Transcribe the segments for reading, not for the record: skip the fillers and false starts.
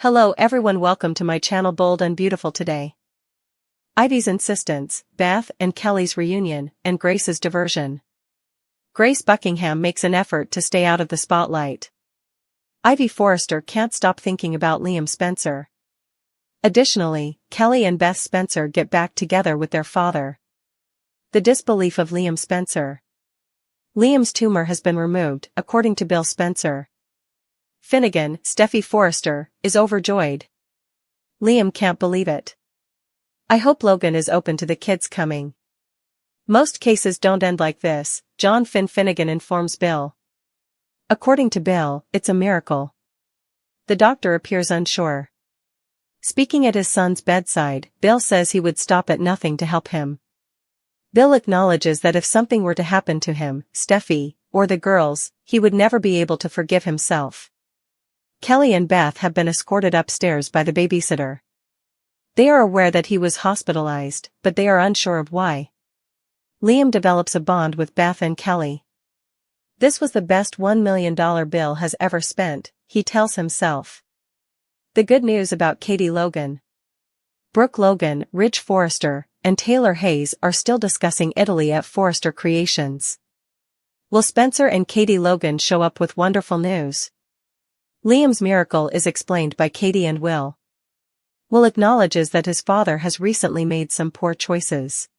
Hello everyone, welcome to my channel Bold and Beautiful today. Ivy's insistence, Beth and Kelly's reunion, and Grace's diversion. Grace Buckingham makes an effort to stay out of the spotlight. Ivy Forrester can't stop thinking about Liam Spencer. Additionally, Kelly and Beth Spencer get back together with their father. The disbelief of Liam Spencer. Liam's tumor has been removed, according to Bill Spencer. Finnegan, Steffi Forrester, is overjoyed. Liam can't believe it. I hope Logan is open to the kids coming. Most cases don't end like this, John Finnegan informs Bill. According to Bill, it's a miracle. The doctor appears unsure. Speaking at his son's bedside, Bill says he would stop at nothing to help him. Bill acknowledges that if something were to happen to him, Steffi, or the girls, he would never be able to forgive himself. Kelly and Beth have been escorted upstairs by the babysitter. They are aware that he was hospitalized, but they are unsure of why. Liam develops a bond with Beth and Kelly. This was the best $1 million Bill has ever spent, he tells himself. The good news about Katie Logan. Brooke Logan, Ridge Forrester, and Taylor Hayes are still discussing Italy at Forrester Creations. Will Spencer and Katie Logan show up with wonderful news? Liam's miracle is explained by Katie and Will. Will acknowledges that his father has recently made some poor choices.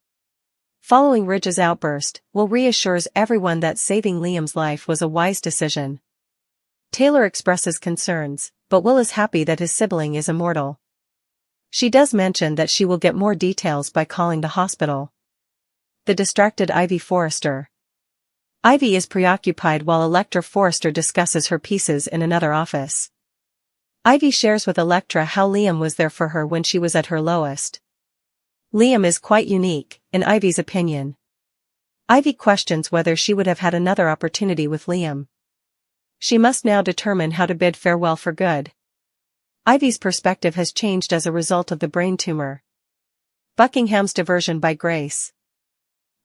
Following Ridge's outburst, Will reassures everyone that saving Liam's life was a wise decision. Taylor expresses concerns, but Will is happy that his sibling is immortal. She does mention that she will get more details by calling the hospital. The distracted Ivy Forrester. Ivy is preoccupied while Electra Forrester discusses her pieces in another office. Ivy shares with Electra how Liam was there for her when she was at her lowest. Liam is quite unique, in Ivy's opinion. Ivy questions whether she would have had another opportunity with Liam. She must now determine how to bid farewell for good. Ivy's perspective has changed as a result of the brain tumor. Buckingham's diversion by Grace.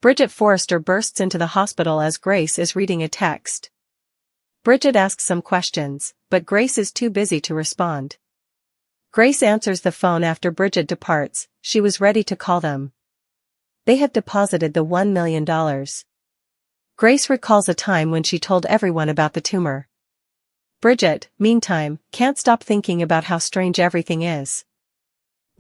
Bridget Forrester bursts into the hospital as Grace is reading a text. Bridget asks some questions, but Grace is too busy to respond. Grace answers the phone after Bridget departs. She was ready to call them. They have deposited the $1 million. Grace recalls a time when she told everyone about the tumor. Bridget, meantime, can't stop thinking about how strange everything is.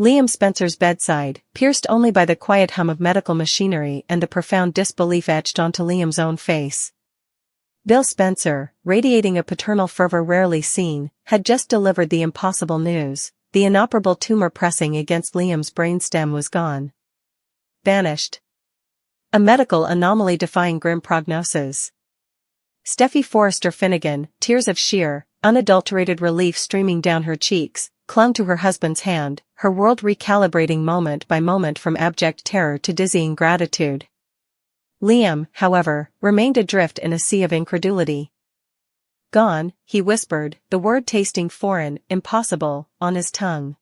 Liam Spencer's bedside, pierced only by the quiet hum of medical machinery and the profound disbelief etched onto Liam's own face. Bill Spencer, radiating a paternal fervor rarely seen, had just delivered the impossible news. The inoperable tumor pressing against Liam's brainstem was gone. Vanished. A medical anomaly defying grim prognosis. Steffi Forrester Finnegan, tears of sheer, unadulterated relief streaming down her cheeks, clung to her husband's hand, her world recalibrating moment by moment from abject terror to dizzying gratitude. Liam, however, remained adrift in a sea of incredulity. Gone, he whispered, the word tasting foreign, impossible, on his tongue.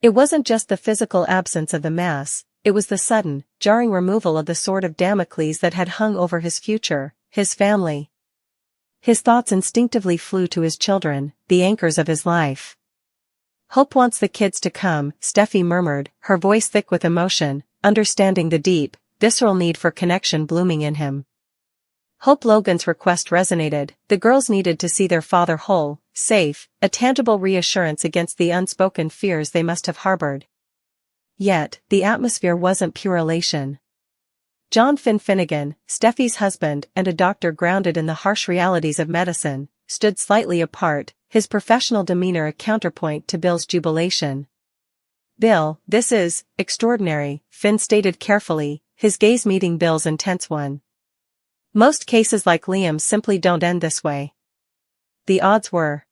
It wasn't just the physical absence of the mass, it was the sudden, jarring removal of the sword of Damocles that had hung over his future, his family. His thoughts instinctively flew to his children, the anchors of his life. Hope wants the kids to come, Steffi murmured, her voice thick with emotion, understanding the deep, visceral need for connection blooming in him. Hope Logan's request resonated. The girls needed to see their father whole, safe, a tangible reassurance against the unspoken fears they must have harbored. Yet, the atmosphere wasn't pure elation. John Finnegan, Steffi's husband and a doctor grounded in the harsh realities of medicine, stood slightly apart, his professional demeanor a counterpoint to Bill's jubilation. Bill, this is extraordinary, Finn stated carefully, his gaze meeting Bill's intense one. Most cases like Liam simply don't end this way. The odds were.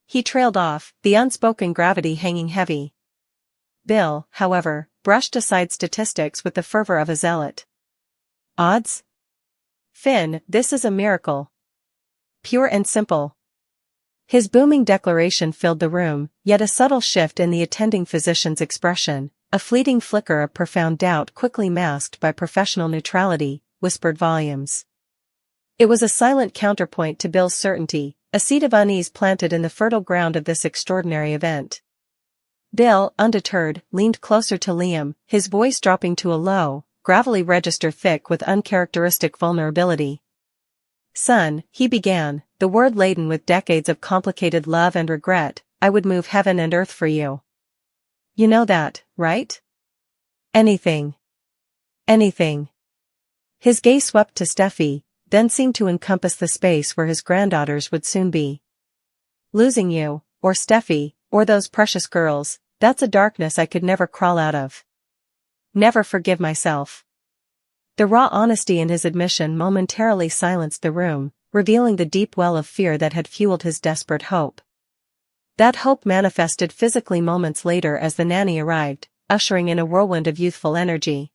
He trailed off, the unspoken gravity hanging heavy. Bill, however, brushed aside statistics with the fervor of a zealot. Odds? Finn, this is a miracle. Pure and simple. His booming declaration filled the room, yet a subtle shift in the attending physician's expression, a fleeting flicker of profound doubt quickly masked by professional neutrality, whispered volumes. It was a silent counterpoint to Bill's certainty, a seed of unease planted in the fertile ground of this extraordinary event. Bill, undeterred, leaned closer to Liam, his voice dropping to a low, gravelly register thick with uncharacteristic vulnerability. "Son," he began, the word laden with decades of complicated love and regret, "I would move heaven and earth for you. You know that, right? Anything. Anything." His gaze swept to Steffi, then seemed to encompass the space where his granddaughters would soon be. "Losing you, or Steffi, or those precious girls, that's a darkness I could never crawl out of. Never forgive myself." The raw honesty in his admission momentarily silenced the room, revealing the deep well of fear that had fueled his desperate hope. That hope manifested physically moments later as the nanny arrived, ushering in a whirlwind of youthful energy.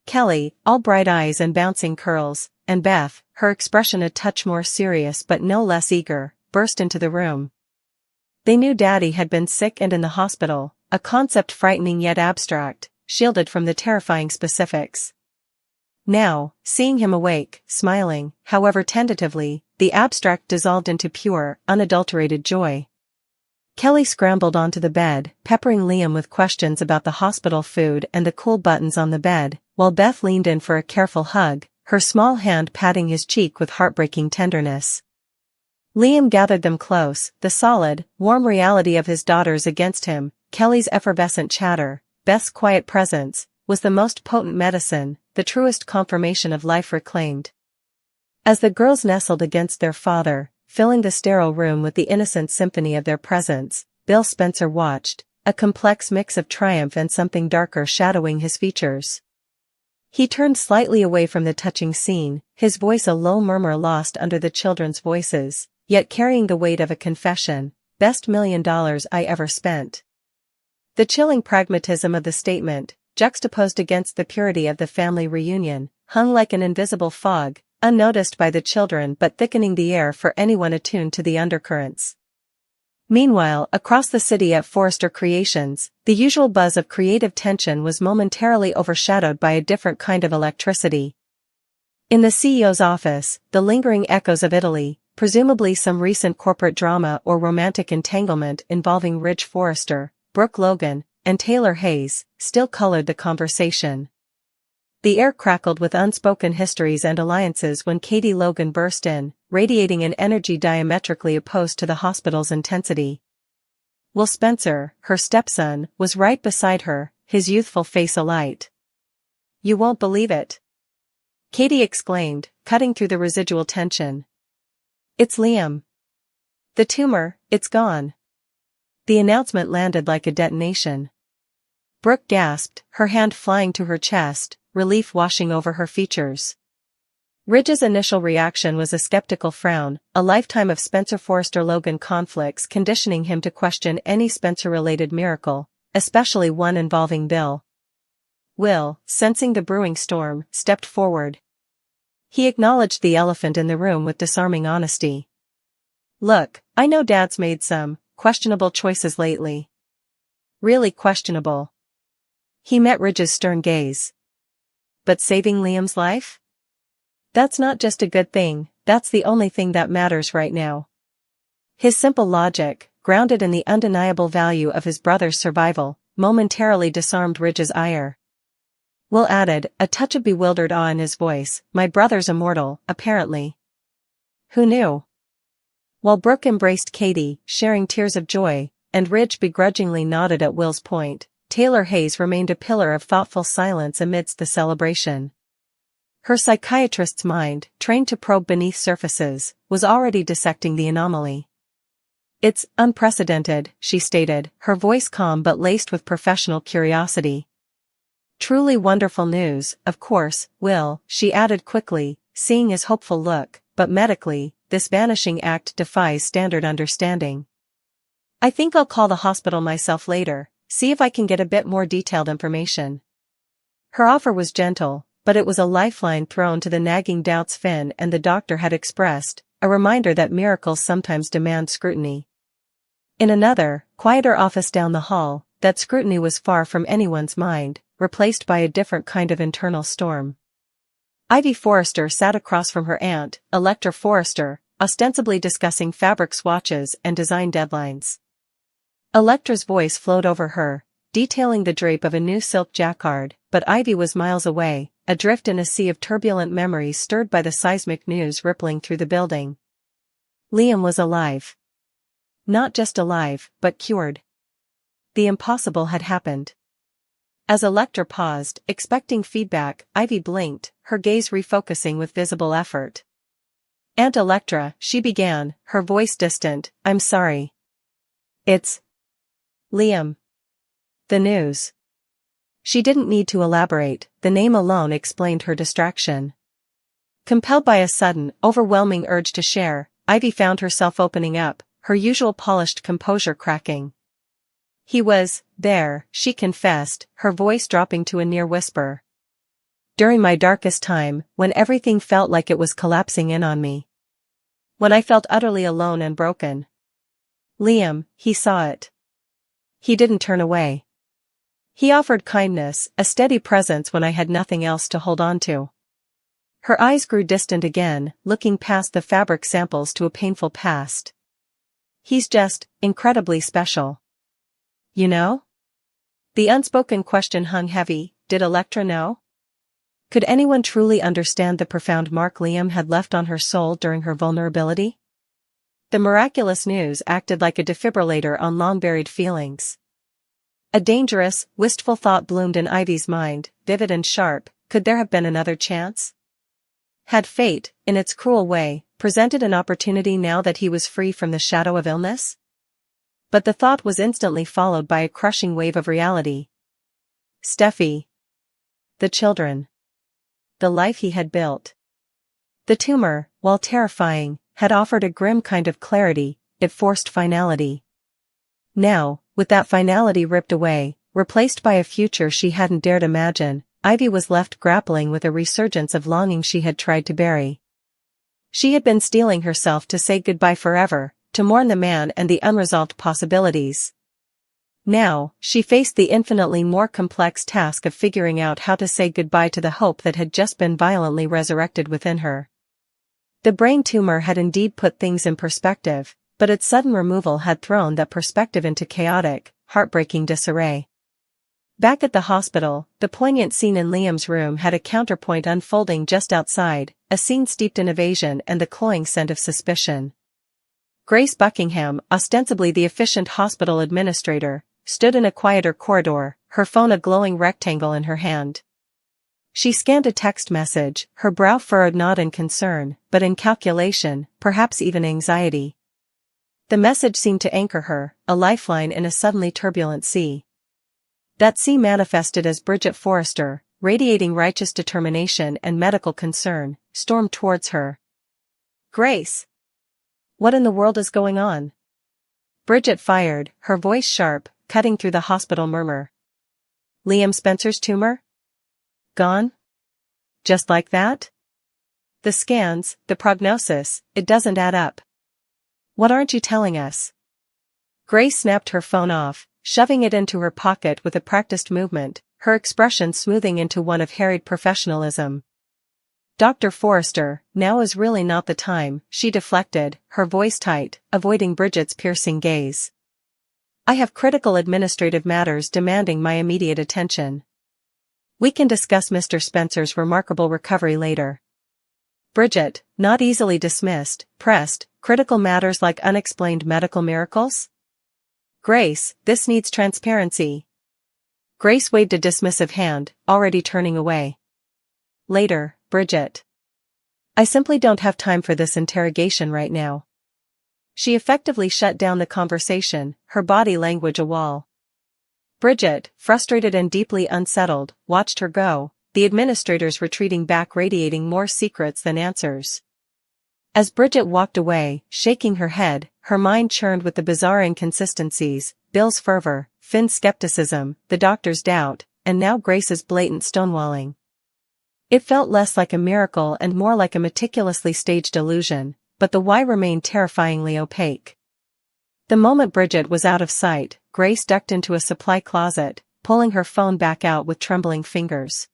Kelly, all bright eyes and bouncing curls, and Beth, her expression a touch more serious but no less eager, burst into the room. They knew Daddy had been sick and in the hospital, a concept frightening yet abstract, shielded from the terrifying specifics. Now, seeing him awake, smiling, however tentatively, the abstract dissolved into pure, unadulterated joy. Kelly scrambled onto the bed, peppering Liam with questions about the hospital food and the cool buttons on the bed, while Beth leaned in for a careful hug, her small hand patting his cheek with heartbreaking tenderness. Liam gathered them close, the solid, warm reality of his daughters against him, Kelly's effervescent chatter, Beth's quiet presence, was the most potent medicine, the truest confirmation of life reclaimed. As the girls nestled against their father, filling the sterile room with the innocent symphony of their presence, Bill Spencer watched, a complex mix of triumph and something darker shadowing his features. He turned slightly away from the touching scene, his voice a low murmur lost under the children's voices, yet carrying the weight of a confession, "Best $1 million I ever spent." The chilling pragmatism of the statement, juxtaposed against the purity of the family reunion, hung like an invisible fog, unnoticed by the children but thickening the air for anyone attuned to the undercurrents. Meanwhile, across the city at Forrester Creations, the usual buzz of creative tension was momentarily overshadowed by a different kind of electricity. In the CEO's office, the lingering echoes of Italy, presumably some recent corporate drama or romantic entanglement involving Ridge Forrester, Brooke Logan, and Taylor Hayes, still colored the conversation. The air crackled with unspoken histories and alliances when Katie Logan burst in, radiating an energy diametrically opposed to the hospital's intensity. Will Spencer, her stepson, was right beside her, his youthful face alight. "You won't believe it," Katie exclaimed, cutting through the residual tension. "It's Liam. The tumor, it's gone." The announcement landed like a detonation. Brooke gasped, her hand flying to her chest, relief washing over her features. Ridge's initial reaction was a skeptical frown, a lifetime of Spencer Forrester Logan conflicts conditioning him to question any Spencer-related miracle, especially one involving Bill. Will, sensing the brewing storm, stepped forward. He acknowledged the elephant in the room with disarming honesty. "Look, I know Dad's made some questionable choices lately." "Really questionable." He met Ridge's stern gaze. "But saving Liam's life? That's not just a good thing, that's the only thing that matters right now." His simple logic, grounded in the undeniable value of his brother's survival, momentarily disarmed Ridge's ire. Will added, a touch of bewildered awe in his voice, "My brother's immortal, apparently." "Who knew?" While Brooke embraced Katie, sharing tears of joy, and Ridge begrudgingly nodded at Will's point, Taylor Hayes remained a pillar of thoughtful silence amidst the celebration. Her psychiatrist's mind, trained to probe beneath surfaces, was already dissecting the anomaly. "It's unprecedented," she stated, her voice calm but laced with professional curiosity. "Truly wonderful news, of course, Will," she added quickly, seeing his hopeful look, "but medically, this vanishing act defies standard understanding. I think I'll call the hospital myself later, see if I can get a bit more detailed information." Her offer was gentle, but it was a lifeline thrown to the nagging doubts Finn and the doctor had expressed, a reminder that miracles sometimes demand scrutiny. In another, quieter office down the hall, that scrutiny was far from anyone's mind, replaced by a different kind of internal storm. Ivy Forrester sat across from her aunt, Electra Forrester, ostensibly discussing fabric swatches and design deadlines. Electra's voice flowed over her, detailing the drape of a new silk jacquard, but Ivy was miles away, adrift in a sea of turbulent memories stirred by the seismic news rippling through the building. Liam was alive. Not just alive, but cured. The impossible had happened. As Electra paused, expecting feedback, Ivy blinked, her gaze refocusing with visible effort. "Aunt Electra," she began, her voice distant, "I'm sorry. It's Liam. The news." She didn't need to elaborate, the name alone explained her distraction. Compelled by a sudden, overwhelming urge to share, Ivy found herself opening up, her usual polished composure cracking. "He was there," she confessed, her voice dropping to a near whisper. "During my darkest time, when everything felt like it was collapsing in on me. When I felt utterly alone and broken. Liam, he saw it. He didn't turn away. He offered kindness, a steady presence when I had nothing else to hold on to." Her eyes grew distant again, looking past the fabric samples to a painful past. "He's just incredibly special. You know?" The unspoken question hung heavy. Did Electra know? Could anyone truly understand the profound mark Liam had left on her soul during her vulnerability? The miraculous news acted like a defibrillator on long-buried feelings. A dangerous, wistful thought bloomed in Ivy's mind, vivid and sharp. Could there have been another chance? Had fate, in its cruel way, presented an opportunity now that he was free from the shadow of illness? But the thought was instantly followed by a crushing wave of reality. Steffi. The children. The life he had built. The tumor, while terrifying, had offered a grim kind of clarity. It forced finality. Now, with that finality ripped away, replaced by a future she hadn't dared imagine, Ivy was left grappling with a resurgence of longing she had tried to bury. She had been steeling herself to say goodbye forever, to mourn the man and the unresolved possibilities. Now, she faced the infinitely more complex task of figuring out how to say goodbye to the hope that had just been violently resurrected within her. The brain tumor had indeed put things in perspective, but its sudden removal had thrown that perspective into chaotic, heartbreaking disarray. Back at the hospital, the poignant scene in Liam's room had a counterpoint unfolding just outside, a scene steeped in evasion and the cloying scent of suspicion. Grace Buckingham, ostensibly the efficient hospital administrator, stood in a quieter corridor, her phone a glowing rectangle in her hand. She scanned a text message, her brow furrowed not in concern, but in calculation, perhaps even anxiety. The message seemed to anchor her, a lifeline in a suddenly turbulent sea. That sea manifested as Bridget Forrester, radiating righteous determination and medical concern, stormed towards her. "Grace! What in the world is going on?" Bridget fired, her voice sharp, cutting through the hospital murmur. "Liam Spencer's tumor? Gone? Just like that? The scans, the prognosis, it doesn't add up. What aren't you telling us?" Grace snapped her phone off, shoving it into her pocket with a practiced movement, her expression smoothing into one of harried professionalism. "Dr. Forrester, now is really not the time," she deflected, her voice tight, avoiding Bridget's piercing gaze. "I have critical administrative matters demanding my immediate attention. We can discuss Mr. Spencer's remarkable recovery later." Bridget, not easily dismissed, pressed, "Critical matters like unexplained medical miracles? Grace, this needs transparency." Grace waved a dismissive hand, already turning away. "Later, Bridget. I simply don't have time for this interrogation right now." She effectively shut down the conversation, her body language a wall. Bridget, frustrated and deeply unsettled, watched her go, the administrators retreating back radiating more secrets than answers. As Bridget walked away, shaking her head, her mind churned with the bizarre inconsistencies, Bill's fervor, Finn's skepticism, the doctor's doubt, and now Grace's blatant stonewalling. It felt less like a miracle and more like a meticulously staged illusion, but the why remained terrifyingly opaque. The moment Bridget was out of sight, Grace ducked into a supply closet, pulling her phone back out with trembling fingers.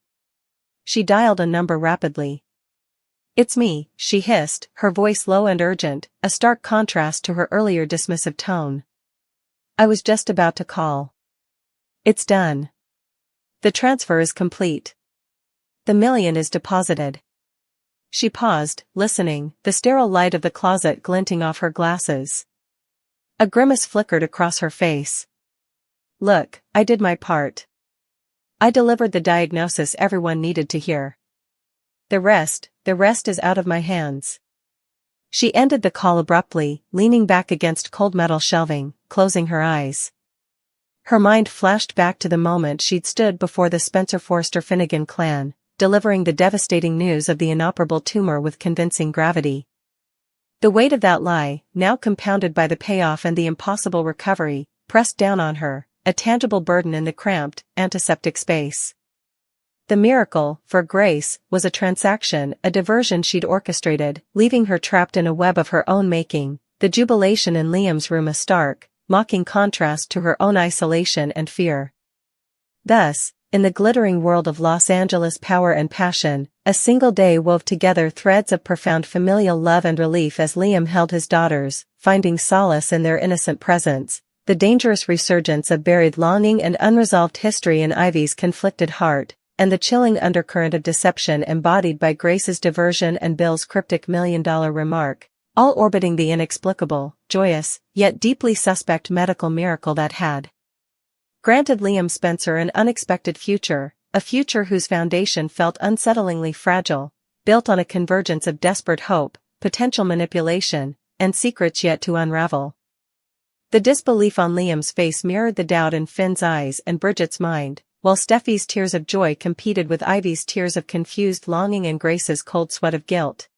She dialed a number rapidly. "It's me," she hissed, her voice low and urgent, a stark contrast to her earlier dismissive tone. "I was just about to call. It's done. The transfer is complete. The $1 million is deposited." She paused, listening, the sterile light of the closet glinting off her glasses. A grimace flickered across her face. "Look, I did my part. I delivered the diagnosis everyone needed to hear. The rest is out of my hands." She ended the call abruptly, leaning back against cold metal shelving, closing her eyes. Her mind flashed back to the moment she'd stood before the Spencer Forster Finnegan clan, delivering the devastating news of the inoperable tumor with convincing gravity. The weight of that lie, now compounded by the payoff and the impossible recovery, pressed down on her, a tangible burden in the cramped, antiseptic space. The miracle, for Grace, was a transaction, a diversion she'd orchestrated, leaving her trapped in a web of her own making, the jubilation in Liam's room a stark, mocking contrast to her own isolation and fear. Thus, in the glittering world of Los Angeles power and passion, a single day wove together threads of profound familial love and relief as Liam held his daughters, finding solace in their innocent presence, the dangerous resurgence of buried longing and unresolved history in Ivy's conflicted heart, and the chilling undercurrent of deception embodied by Grace's diversion and Bill's cryptic $1 million remark, all orbiting the inexplicable, joyous, yet deeply suspect medical miracle that had granted Liam Spencer an unexpected future, a future whose foundation felt unsettlingly fragile, built on a convergence of desperate hope, potential manipulation, and secrets yet to unravel. The disbelief on Liam's face mirrored the doubt in Finn's eyes and Bridget's mind, while Steffi's tears of joy competed with Ivy's tears of confused longing and Grace's cold sweat of guilt.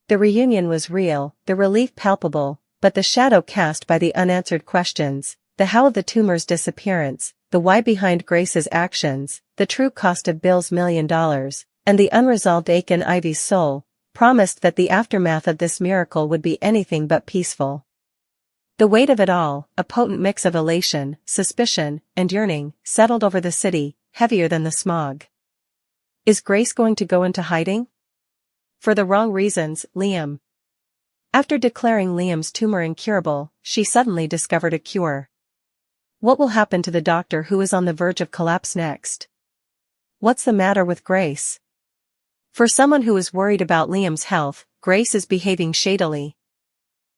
The reunion was real, the relief palpable, but the shadow cast by the unanswered questions, the how of the tumor's disappearance, the why behind Grace's actions, the true cost of Bill's $1 million, and the unresolved ache in Ivy's soul, promised that the aftermath of this miracle would be anything but peaceful. The weight of it all, a potent mix of elation, suspicion, and yearning, settled over the city, heavier than the smog. Is Grace going to go into hiding? For the wrong reasons, Liam. After declaring Liam's tumor incurable, she suddenly discovered a cure. What will happen to the doctor who is on the verge of collapse next? What's the matter with Grace? For someone who is worried about Liam's health, Grace is behaving shadily.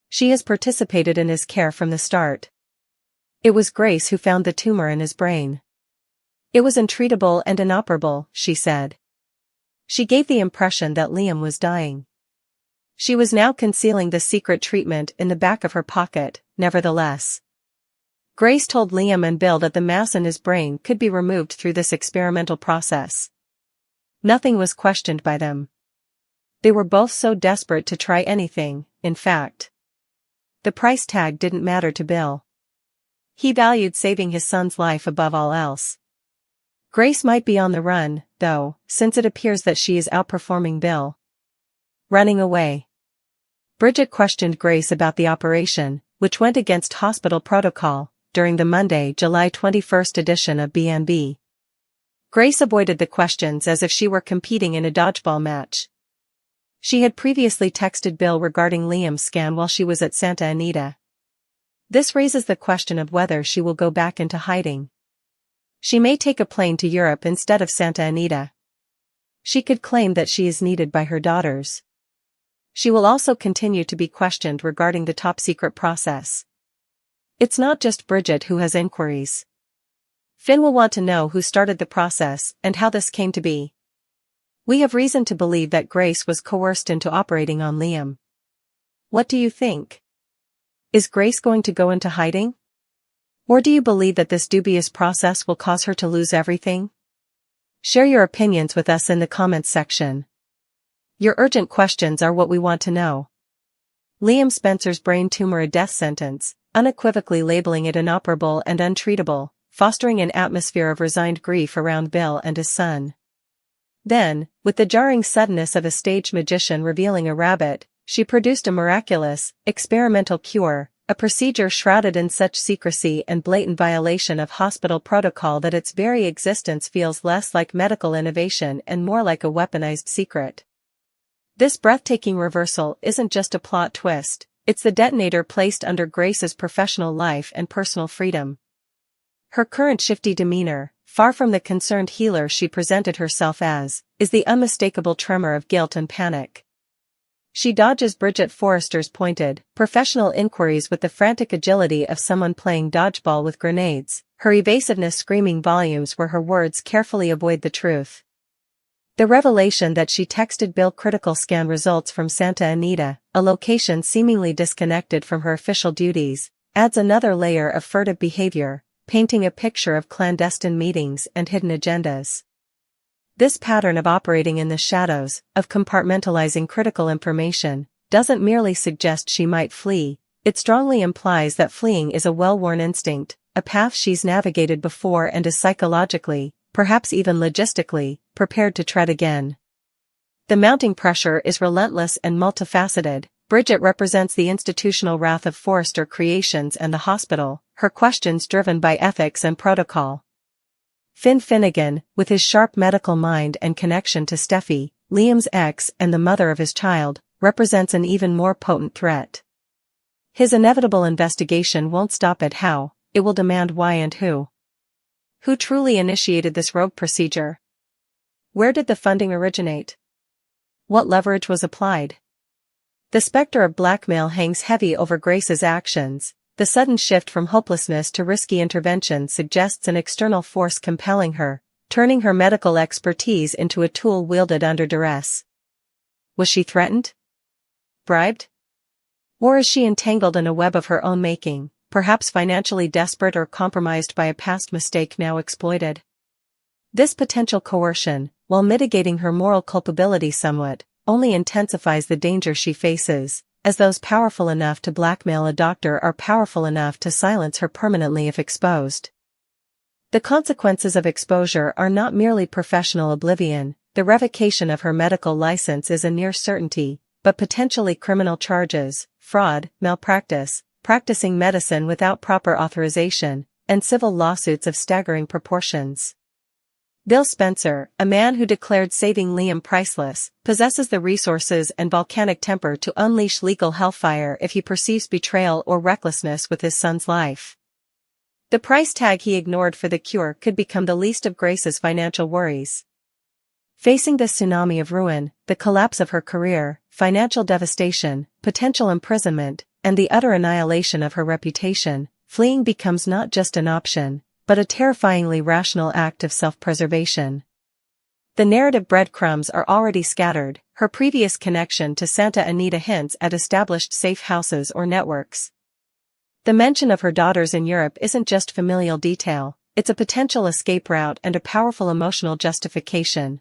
She has participated in his care from the start. It was Grace who found the tumor in his brain. It was untreatable and inoperable, she said. She gave the impression that Liam was dying. She was now concealing the secret treatment in the back of her pocket, nevertheless. Grace told Liam and Bill that the mass in his brain could be removed through this experimental process. Nothing was questioned by them. They were both so desperate to try anything, in fact. The price tag didn't matter to Bill. He valued saving his son's life above all else. Grace might be on the run, though, since it appears that she is outperforming Bill. Running away. Bridget questioned Grace about the operation, which went against hospital protocol, during the Monday, July 21st edition of B&B. Grace avoided the questions as if she were competing in a dodgeball match. She had previously texted Bill regarding Liam's scan while she was at Santa Anita. This raises the question of whether she will go back into hiding. She may take a plane to Europe instead of Santa Anita. She could claim that she is needed by her daughters. She will also continue to be questioned regarding the top-secret process. It's not just Bridget who has inquiries. Finn will want to know who started the process and how this came to be. We have reason to believe that Grace was coerced into operating on Liam. What do you think? Is Grace going to go into hiding? Or do you believe that this dubious process will cause her to lose everything? Share your opinions with us in the comments section. Your urgent questions are what we want to know. Liam Spencer's brain tumor a death sentence, unequivocally labeling it inoperable and untreatable, fostering an atmosphere of resigned grief around Bill and his son. Then, with the jarring suddenness of a stage magician revealing a rabbit, she produced a miraculous, experimental cure, a procedure shrouded in such secrecy and blatant violation of hospital protocol that its very existence feels less like medical innovation and more like a weaponized secret. This breathtaking reversal isn't just a plot twist, it's the detonator placed under Grace's professional life and personal freedom. Her current shifty demeanor, far from the concerned healer she presented herself as, is the unmistakable tremor of guilt and panic. She dodges Bridget Forrester's pointed, professional inquiries with the frantic agility of someone playing dodgeball with grenades, her evasiveness screaming volumes where her words carefully avoid the truth. The revelation that she texted Bill critical scan results from Santa Anita, a location seemingly disconnected from her official duties, adds another layer of furtive behavior, painting a picture of clandestine meetings and hidden agendas. This pattern of operating in the shadows, of compartmentalizing critical information, doesn't merely suggest she might flee, it strongly implies that fleeing is a well-worn instinct, a path she's navigated before and is psychologically, perhaps even logistically, prepared to tread again. The mounting pressure is relentless and multifaceted. Bridget represents the institutional wrath of Forrester Creations and the hospital, her questions driven by ethics and protocol. Finn Finnegan, with his sharp medical mind and connection to Steffi, Liam's ex and the mother of his child, represents an even more potent threat. His inevitable investigation won't stop at how, it will demand why and who. Who truly initiated this rogue procedure? Where did the funding originate? What leverage was applied? The specter of blackmail hangs heavy over Grace's actions. The sudden shift from hopelessness to risky intervention suggests an external force compelling her, turning her medical expertise into a tool wielded under duress. Was she threatened? Bribed? Or is she entangled in a web of her own making, perhaps financially desperate or compromised by a past mistake now exploited? This potential coercion, while mitigating her moral culpability somewhat, only intensifies the danger she faces, as those powerful enough to blackmail a doctor are powerful enough to silence her permanently if exposed. The consequences of exposure are not merely professional oblivion, the revocation of her medical license is a near certainty, but potentially criminal charges, fraud, malpractice, practicing medicine without proper authorization, and civil lawsuits of staggering proportions. Bill Spencer, a man who declared saving Liam priceless, possesses the resources and volcanic temper to unleash legal hellfire if he perceives betrayal or recklessness with his son's life. The price tag he ignored for the cure could become the least of Grace's financial worries. Facing this tsunami of ruin, the collapse of her career, financial devastation, potential imprisonment, and the utter annihilation of her reputation, fleeing becomes not just an option, but a terrifyingly rational act of self-preservation. The narrative breadcrumbs are already scattered, her previous connection to Santa Anita hints at established safe houses or networks. The mention of her daughters in Europe isn't just familial detail, it's a potential escape route and a powerful emotional justification.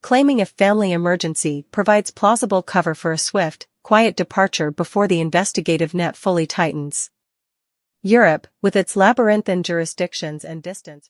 Claiming a family emergency provides plausible cover for a swift, quiet departure before the investigative net fully tightens. Europe, with its labyrinthine jurisdictions and distance